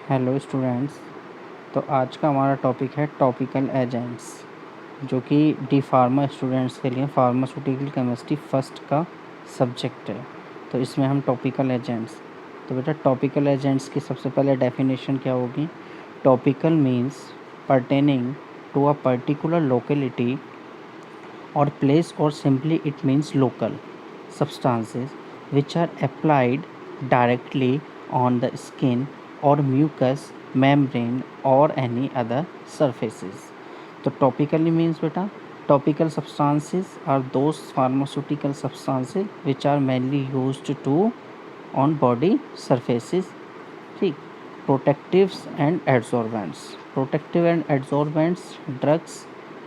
Hello students. तो आज का हमारा टॉपिक है टॉपिकल एजेंट्स, जो कि डी फार्मा स्टूडेंट्स के लिए फार्मास्यूटिकल केमिस्ट्री फर्स्ट का सब्जेक्ट है। तो इसमें हम टॉपिकल एजेंट्स, तो बेटा टॉपिकल एजेंट्स की सबसे पहले डेफिनेशन क्या होगी। Topical means pertaining to a particular locality or place, or simply it means local substances which are applied directly on the skin or mucous membrane or any other surfaces. तो topically means beta topical substances are those pharmaceutical substances which are mainly used to on body surfaces. ठीक, protectives and adsorbents. Protective and adsorbents drugs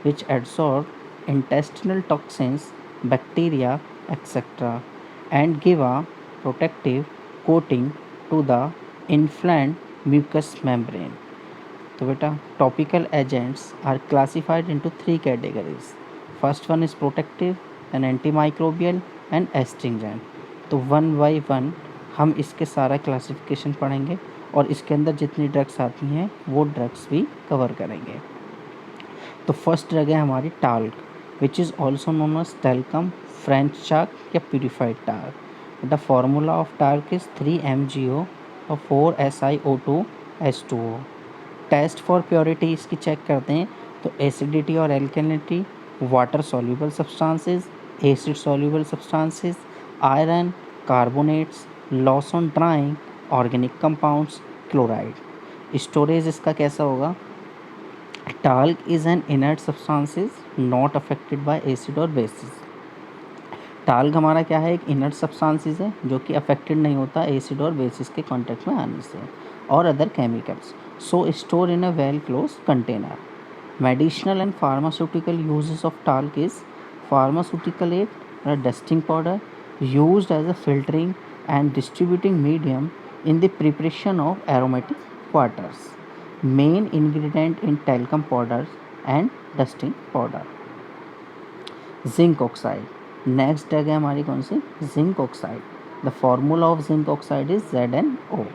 which adsorb intestinal toxins, bacteria, etc., and give a protective coating to the inflamed mucous membrane. तो बेटा topical agents are classified into 3 categories. First one is protective, and antimicrobial and astringent. तो one by one हम इसके सारा classification पढ़ेंगे और इसके अंदर जितनी ड्रग्स आती हैं वो ड्रग्स भी कवर करेंगे. तो फर्स्ट ड्रग है हमारी talc, which is also known as talcum, French chalk या purified talc. The formula of talc is 3 MgO और 4SiO2H2O. टेस्ट फॉर प्योरिटी इसकी चेक करते हैं तो एसिडिटी और alkalinity, water soluble substances, acid soluble substances, iron, carbonates, loss on drying, organic compounds, chloride. Storage इसका कैसा होगा. Talc is an inert substances not affected by acid और bases. Talc हमारा क्या है, एक इनर्ट सब्सटेंसेस है जो कि अफेक्टेड नहीं होता एसिड और बेसिस के कांटेक्ट में आने से और other chemicals. So store in a well closed container. Medicinal and pharmaceutical uses of talc is pharmaceutical aid, a dusting powder used as a filtering and distributing medium in the preparation of aromatic waters. Main ingredient in talcum powders and dusting powder. Zinc oxide. Next drug है हमारी कौन सी, zinc oxide. The formula of zinc oxide is ZnO.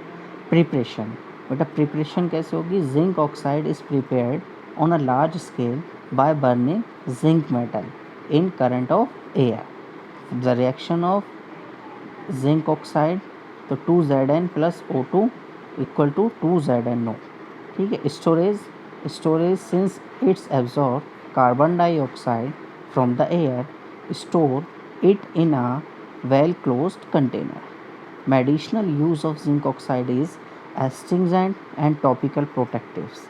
Preparation, बेटा preparation कैसे होगी. Zinc oxide is prepared on a large scale by burning zinc metal in current of air. The reaction of zinc oxide, तो 2Zn plus O2 equal to 2ZnO. ठीक है. Storage since its absorb carbon dioxide from the air, store it in a well closed container. Medicinal use of zinc oxide is astringent and topical protectives.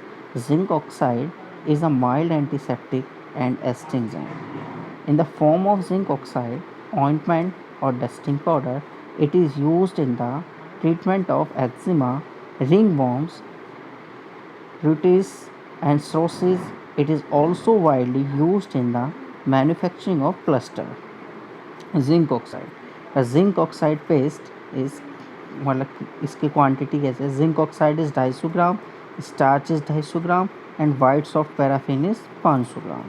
Zinc oxide is a mild antiseptic and astringent. In the form of zinc oxide, ointment or dusting powder, it is used in the treatment of eczema, ringworms, rheumatoid and cirrhosis. It is also widely used in the manufacturing of plaster. Zinc oxide, zinc oxide paste is, मतलब इसकी quantity कैसे है. Zinc oxide is 250 gram, starch is 250 gram and white soft paraffin is 500 gram.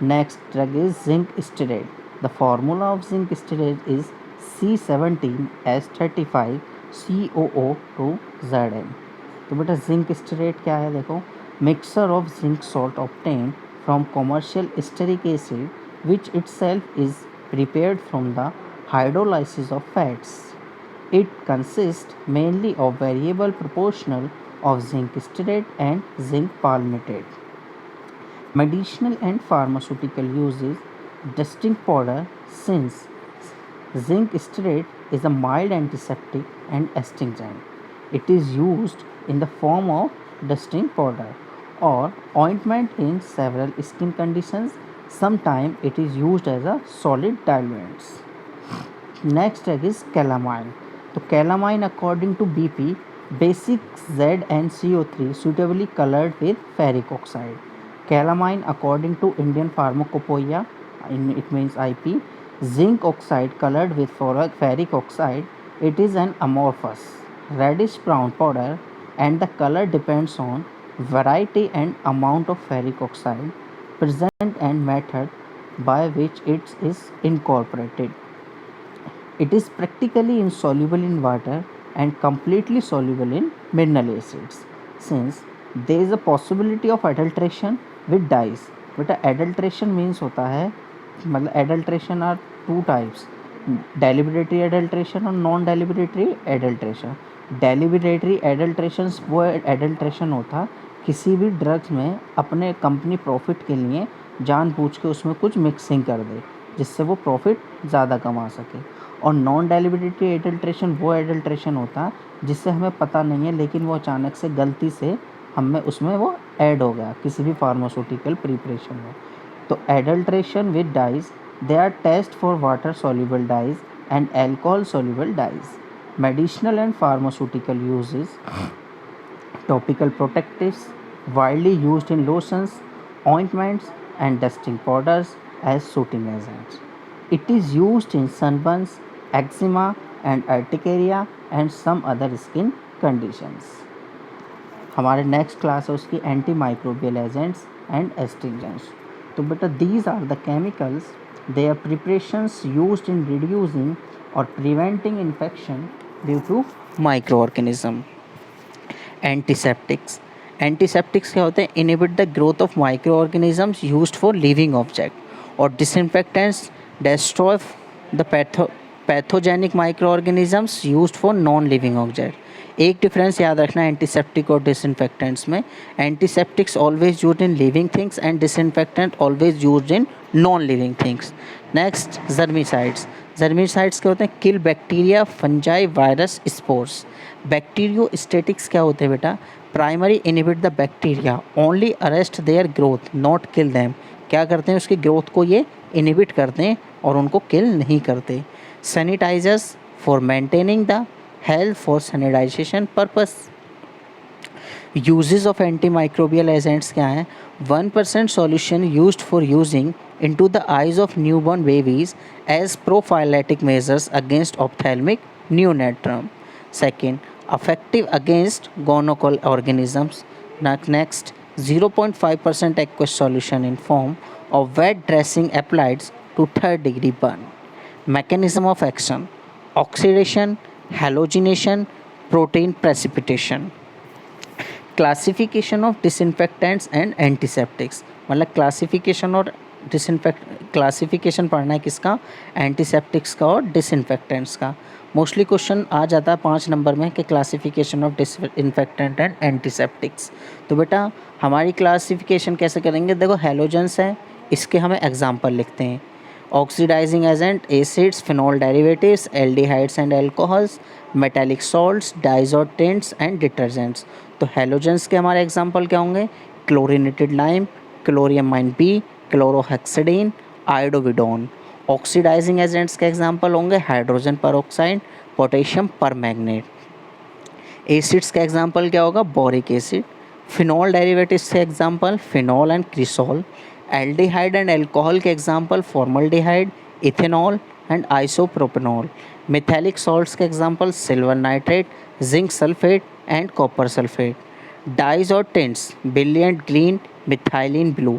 Next drug is zinc stearate. The formula of zinc stearate is C17H35COO2Zn. तो बेटा zinc stearate क्या है, देखो mixer of zinc salt obtained from commercial stearic acid which itself is prepared from the hydrolysis of fats. It consists mainly of variable proportional of zinc stearate and zinc palmitate. Medicinal and pharmaceutical uses. Dusting powder, since zinc stearate is a mild antiseptic and astringent, it is used in the form of dusting powder or ointment in several skin conditions. Sometimes it is used as a solid diluents. Next drug is calamine. तो calamine according to BP, basic ZnCO3 suitably colored with ferric oxide. Calamine according to Indian Pharmacopoeia, it means IP, zinc oxide colored with ferric oxide. It is an amorphous reddish brown powder and the color depends on variety and amount of ferric oxide present and method by which it is incorporated. It is practically insoluble in water and completely soluble in mineral acids. Since there is a possibility of adulteration with dyes. बेटा adulteration means होता है, मतलब adulteration are two types, deliberatory adulteration और non deliberatory adulteration. deliberatory adulteration वो adulteration होता किसी भी drugs में अपने कंपनी प्रॉफिट के लिए जानबूझ के उसमें कुछ मिक्सिंग कर दे जिससे वो प्रॉफिट ज़्यादा कमा सके. और नॉन डेलिबरेटरी एडल्ट्रेशन वो एडल्ट्रेशन होता है जिससे हमें पता नहीं है लेकिन वो अचानक से गलती से हमें उसमें वो ऐड हो गया किसी भी फार्मास्यूटिकल प्रिपरेशन में. तो adulteration with dyes, they are test for water soluble dyes and alcohol soluble dyes. Medicinal and pharmaceutical uses. Topical protectives widely used in lotions, ointments and dusting powders as soothing agents. It is used in sunburns, eczema and urticaria and some other skin conditions. हमारे next class है उसकी anti microbial agents and astringents. तो बेटा these are the chemicals, they are preparations used in reducing और preventing infection due to microorganism. Antiseptics. Antiseptics क्या होते हैं? Inhibit the growth of microorganisms used for living object. और disinfectants destroy the pathogenic microorganisms used for non living object. एक difference याद रखना antiseptic और disinfectants में. Antiseptics always used in living things and disinfectant always used in non living things. Next germicides. Germicides क्या होते हैं? Kill bacteria, fungi, virus, spores. Bacteriostatics क्या होते हैं बेटा? Primary inhibit the bacteria, only arrest their growth, not kill them. क्या करते हैं? उसकी ग्रोथ को ये इनहिबिट करते हैं और उनको किल नहीं करते. Sanitizers for maintaining the health for sanitization purpose. Uses of anti microbial agents क्या हैं? 1% solution used for using into the eyes of newborn babies as prophylactic measures against ophthalmic neonatorum. Second, effective against gonococcal organisms. Next, 0.5% aqueous solution in form of wet dressing applied to third degree burn. Mechanism of action: oxidation, halogenation, protein precipitation. Classification of disinfectants and antiseptics. मतलब classification और classification पढ़ना है किसका? Antiseptics का और disinfectants का. Mostly question आ जाता है 5 नंबर में कि classification of disinfectant and antiseptics. तो बेटा हमारी क्लासिफिकेशन कैसे करेंगे? देखो हैलोजेंस है, इसके हमें एग्जांपल लिखते हैं. Oxidizing agent, acids, phenol derivatives, aldehydes and alcohols, metallic salts, dyes और टिंट्स एंड डिटर्जेंट्स. तो हैलोजेंस के हमारे एग्जांपल क्या होंगे? Chlorinated lime, chloramine B, chlorhexidine, iodovidone. Oxidizing agents के एग्जांपल होंगे hydrogen peroxide, potassium permanganate. Acids का एग्जांपल क्या होगा? Boric acid. फिनॉल डेरिवेटिव्स के example phenol and cresol. Aldehyde and alcohol के example formaldehyde, ethanol and isopropanol. Metallic salts के example silver nitrate, zinc sulphate and copper sulphate. Dyes और tints brilliant green, methylene blue.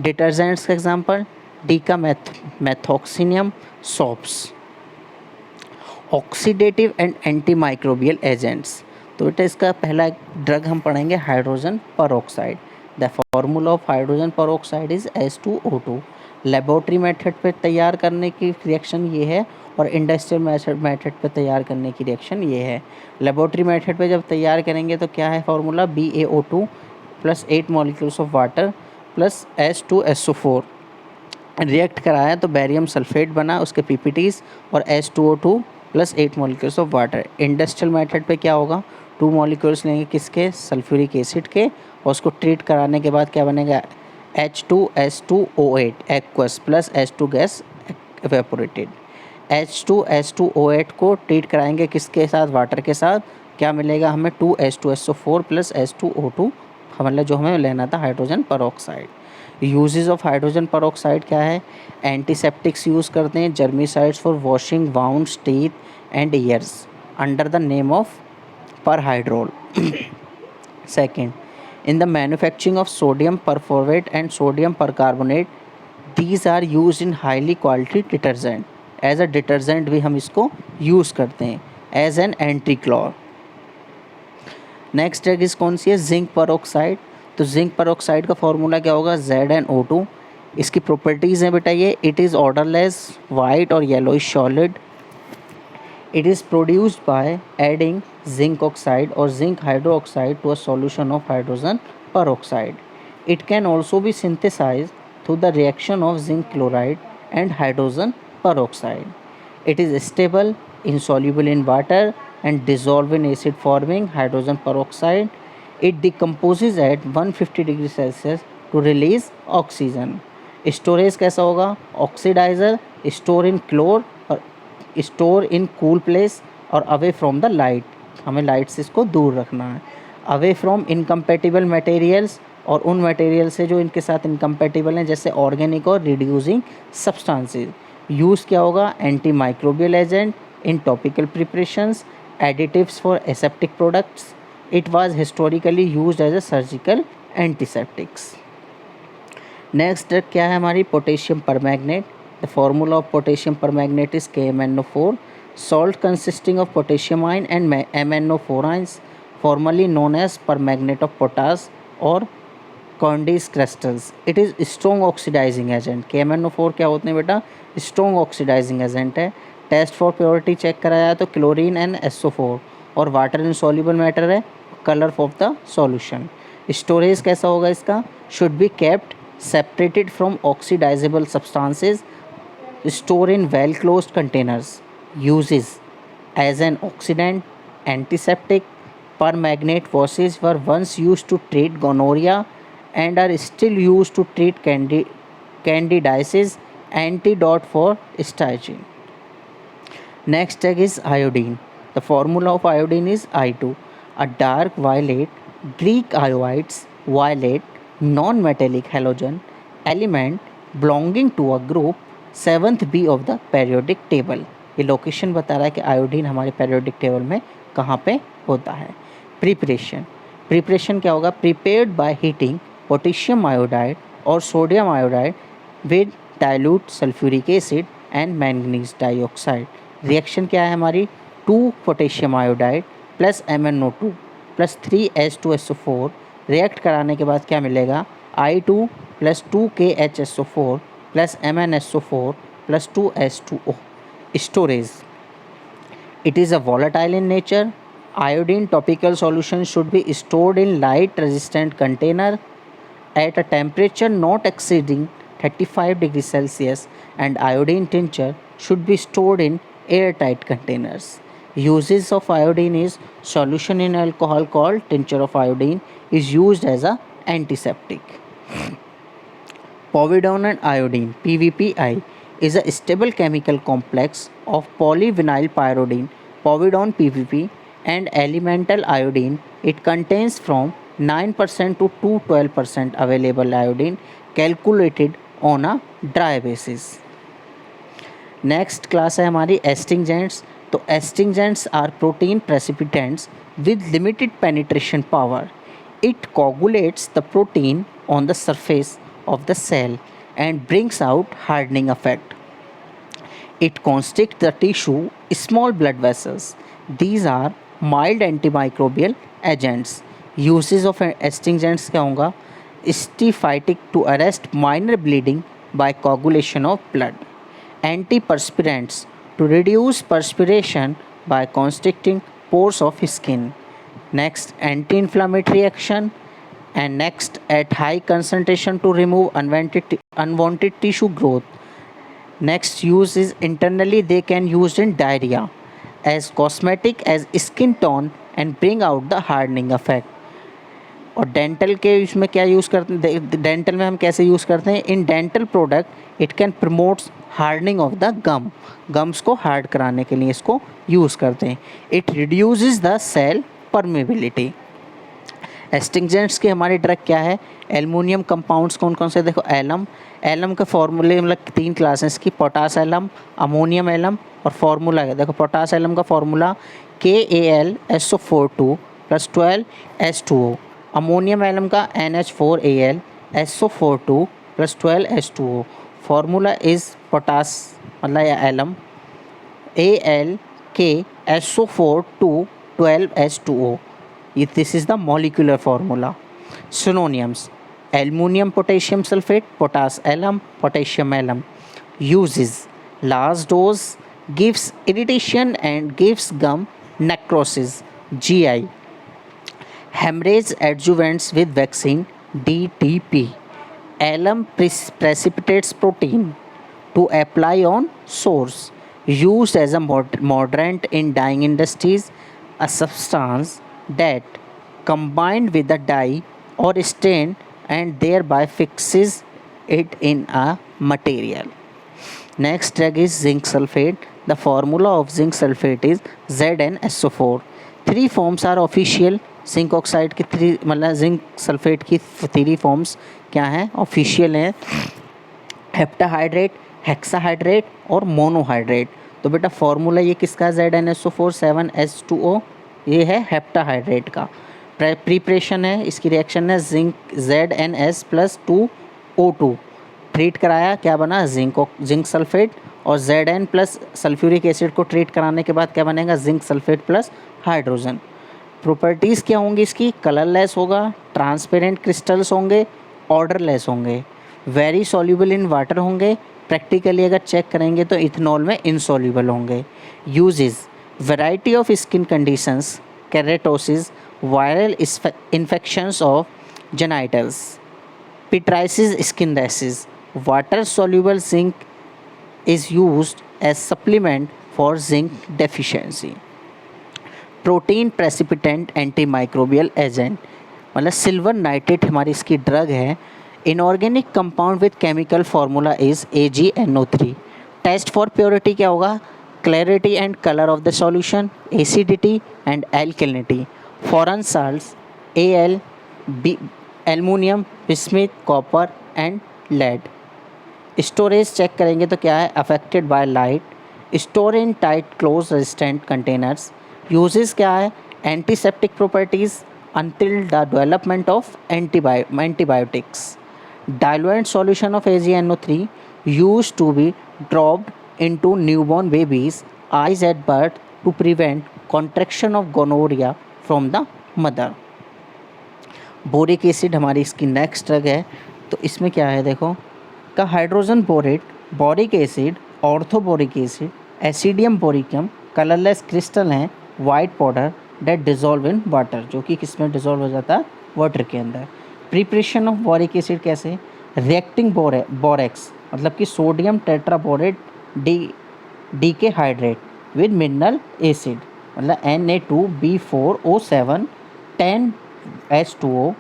Detergents के example deca methoxinium, soaps. Oxidative and anti microbial agents. तो बेटा इसका पहला drug हम पढ़ेंगे hydrogen peroxide. The formula of hydrogen peroxide is H2O2. Laboratory method पे तैयार करने की रिएक्शन ये है और इंडस्ट्रियल मेथड पे तैयार करने की रिएक्शन ये है. लेबोरेटरी मेथड पे जब तैयार करेंगे तो क्या है formula? BaO2 plus 8 molecules of water plus H2SO4. React कराया तो बैरियम सल्फेट बना, उसके PPTs और H2O2 plus 8 molecules of water. Industrial method पे क्या होगा? 2 मॉलिक्यूल्स लेंगे किसके? सल्फ्यूरिक एसिड के, और उसको ट्रीट कराने के बाद क्या बनेगा? H2S2O8 aqueous plus H2 gas evaporated. H2S2O8 को ट्रीट कराएंगे किसके साथ? वाटर के साथ. क्या मिलेगा हमें? 2H2SO4 प्लस H2O2, मतलब जो हमें लेना था hydrogen peroxide. Uses of hydrogen peroxide क्या है? एंटीसेप्टिक्स यूज़ करते हैं. Germicides for washing wounds, teeth and ears under the name of perhydrol. Second, in the manufacturing of sodium perforate and sodium percarbonate, these are used in highly quality detergent. As a detergent भी हम इसको use करते हैं. As an anti chlor. Next drug is कौन सी है, zinc peroxide. तो zinc peroxide का फॉर्मूला क्या होगा, ZnO2। इसकी प्रॉपर्टीज़ हैं बेटा ये, इट इज़ ऑर्डरलेस, वाइट और yellowish solid. It is produced by adding zinc oxide और zinc hydroxide to a solution of hydrogen peroxide. It can also be synthesized through the reaction of zinc chloride and hydrogen peroxide. It is stable, insoluble in water and dissolved in acid forming hydrogen peroxide. It decomposes at 150 degree Celsius to release oxygen. Storage कैसा होगा, oxidiser, store in क्लोर और store in cool place और away from the light, हमें light से इसको दूर रखना है। अवे फ्रॉम इनकम्पेटिबल मटेरियल्स, और उन मटेरियल से जो इनके साथ इनकम्पेटिबल हैं जैसे ऑर्गेनिक और रिड्यूसिंग सब्सटेंसेस। यूज़ क्या होगा, antimicrobial agent in topical preparations, additives for aseptic products. It was historically used as a surgical antiseptics. Next drug क्या है हमारी, potassium permanganate. The formula of potassium permanganate is KMnO4, salt consisting of potassium ion and MnO4 ions, formerly known as permanganate of potash or Condy's crystals. It is strong oxidizing agent. KMnO4 क्या होते हैं बेटा, strong oxidizing agent है। Test for purity check कराया तो chlorine and SO4 और water insoluble matter है, colour of the solution. Storage कैसा होगा इसका, should be kept separated from oxidizable substances, store in well closed containers, uses as an oxidant, antiseptic. Permanganate washes were once used to treat gonorrhea and are still used to treat candidiasis, antidote for staging. Next drug is iodine. The formula of iodine is I2, a dark violet, Greek ioids, violet, non-metallic halogen element belonging to a group 7th B of the periodic table. ये location बता रहा है कि iodine हमारे periodic table में कहाँ पे होता है। प्रिपरेशन क्या होगा, prepared by heating potassium iodide और sodium iodide with dilute sulphuric acid and manganese dioxide. Reaction क्या है हमारी, 2 potassium iodide plus MnO2 plus 3H2SO4 react कराने के बाद क्या मिलेगा, I2 plus 2KHSO4 plus MnSO4 plus 2H2O। Storage, it is a volatile in nature. Iodine topical solution should be stored in light resistant container at a temperature not exceeding 35 degrees Celsius, and iodine tincture should be stored in airtight containers. Uses of iodine is solution in alcohol called tincture of iodine is used as a antiseptic. Povidone and iodine PVPI is a stable chemical complex of polyvinyl pyridine, povidone PVP, and elemental iodine. It contains from 9% to 12% available iodine calculated on a dry basis. Next class है हमारी astringents. तो astringents are protein precipitants with limited penetration power. It coagulates the protein on the surface of the cell and brings out hardening effect. It constricts the tissue, small blood vessels. These are mild antimicrobial agents. Usage of astringents क्या होगा, styptic to arrest minor bleeding by coagulation of blood, anti perspirants to reduce perspiration by constricting pores of skin. Next anti inflammatory action, and next at high concentration to remove unwanted tissue growth. Next use is internally, they can use in diarrhoea, as cosmetic, as skin tone and bring out the hardening effect. और dental के इसमें क्या use करते हैं, dental में हम कैसे use करते हैं, in dental product it can promotes hardening of the gums को हार्ड कराने के लिए इसको यूज़ करते हैं। It reduces the cell permeability. Astringents के हमारे ड्रग क्या है, एल्युमिनियम कंपाउंड्स कौन कौन से, देखो एलम के फॉर्मूले मतलब 3 क्लासेस की, पोटास एलम, अमोनियम एलम और फार्मूला है। देखो पोटास एलम का formula KAlSO42 plus 12H2O, ammonium alum का NH4Al SO42 plus 12H2O। Formula is potash मतलब या alum KSO4 to 12H2O. This is the molecular formula. Synonyms: aluminum potassium sulfate, potass alum, potassium alum. Uses: large dose gives irritation and gives gum necrosis, GI. Hemorrhage adjuvants with vaccine, DTP. Alum precipitates protein to apply on sores. Used as a mordant in dyeing industries, a substance that combined with the dye or stain and thereby fixes it in a material. Next drug is zinc sulfate. The formula of zinc sulfate is ZnSO4. Three forms are official. Zinc oxide की मतलब zinc sulphate की three forms क्या हैं, official हैं: heptahydrate, hexahydrate और monohydrate. तो बेटा formula ये किसका, ZnSO4 7H2O, ये है हेप्टाहाइड्रेट का. प्रिपरेशन है, इसकी रिएक्शन है जिंक ZnS + 2O2. ट्रीट कराया, क्या बना, जिंक सल्फेट. और Zn प्लस सल्फ्यूरिक एसिड को ट्रीट कराने के बाद क्या बनेगा, zinc sulphate plus hydrogen. Properties क्या होंगी इसकी, कलरलेस होगा, ट्रांसपेरेंट क्रिस्टल्स होंगे, ऑर्डरलेस होंगे, वेरी सॉल्यूबल इन वाटर होंगे, प्रैक्टिकली अगर चेक करेंगे तो इथेनॉल में इनसॉल्यूबल होंगे. Uses: variety of skin conditions, keratosis, viral infections of genitals, pityriasis, skin rashes. Water soluble zinc is used as supplement for zinc deficiency. Protein precipitant antimicrobial agent, मतलब silver nitrate हमारी इसकी drug है. Inorganic compound with chemical formula is AgNO3. Test for purity क्या होगा, clarity and colour of the solution, acidity and alkalinity. Foreign salts Al, aluminium, bismuth, copper and lead. Storage check करेंगे तो क्या है, affected by light, store in tight close resistant containers. Uses क्या है, antiseptic properties until the development of antibiotics. Diluent solution of AgNO3 used to be dropped into newborn babies' eyes at birth to prevent contraction of gonorrhea from the mother. Boric acid हमारी इसकी next drug है. तो इसमें क्या है देखो, का hydrogen borate, boric acid, orthoboric acid, एसिडियम बोरिकम, कलरलेस क्रिस्टल हैं, white powder that dissolve in water, जो कि किस में डिजॉल्व हो जाता है, वाटर के अंदर. प्रिपरेशन ऑफ बोरिक एसिड कैसे, रिएक्टिंग बोरेक्स मतलब कि sodium tetraborate decahydrate with mineral acid, मतलब Na2B4O7 10H2O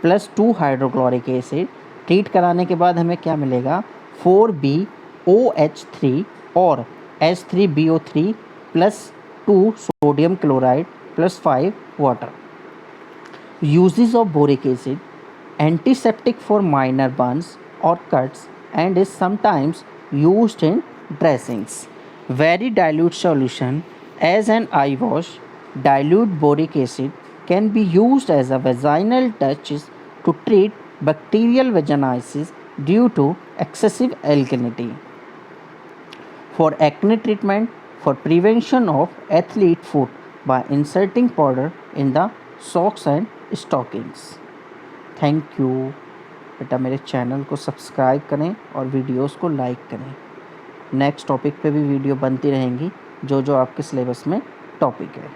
+ 2 hydrochloric acid. Treat कराने के बाद हमें क्या मिलेगा, 4BOH3 और H3BO3 + 2 sodium chloride + 5 water. Uses of boric acid: antiseptic for minor burns or cuts and is sometimes used in dressings. Very dilute solution as an eye wash. Dilute boric acid can be used as a vaginal touches to treat bacterial vaginitis due to excessive alkalinity. For acne treatment, for prevention of athlete foot by inserting powder in the socks and stockings. Thank you. बेटा मेरे channel को subscribe करें और videos को like करें. Next topic पे भी video बनती रहेंगी जो आपके सिलेबस में टॉपिक है.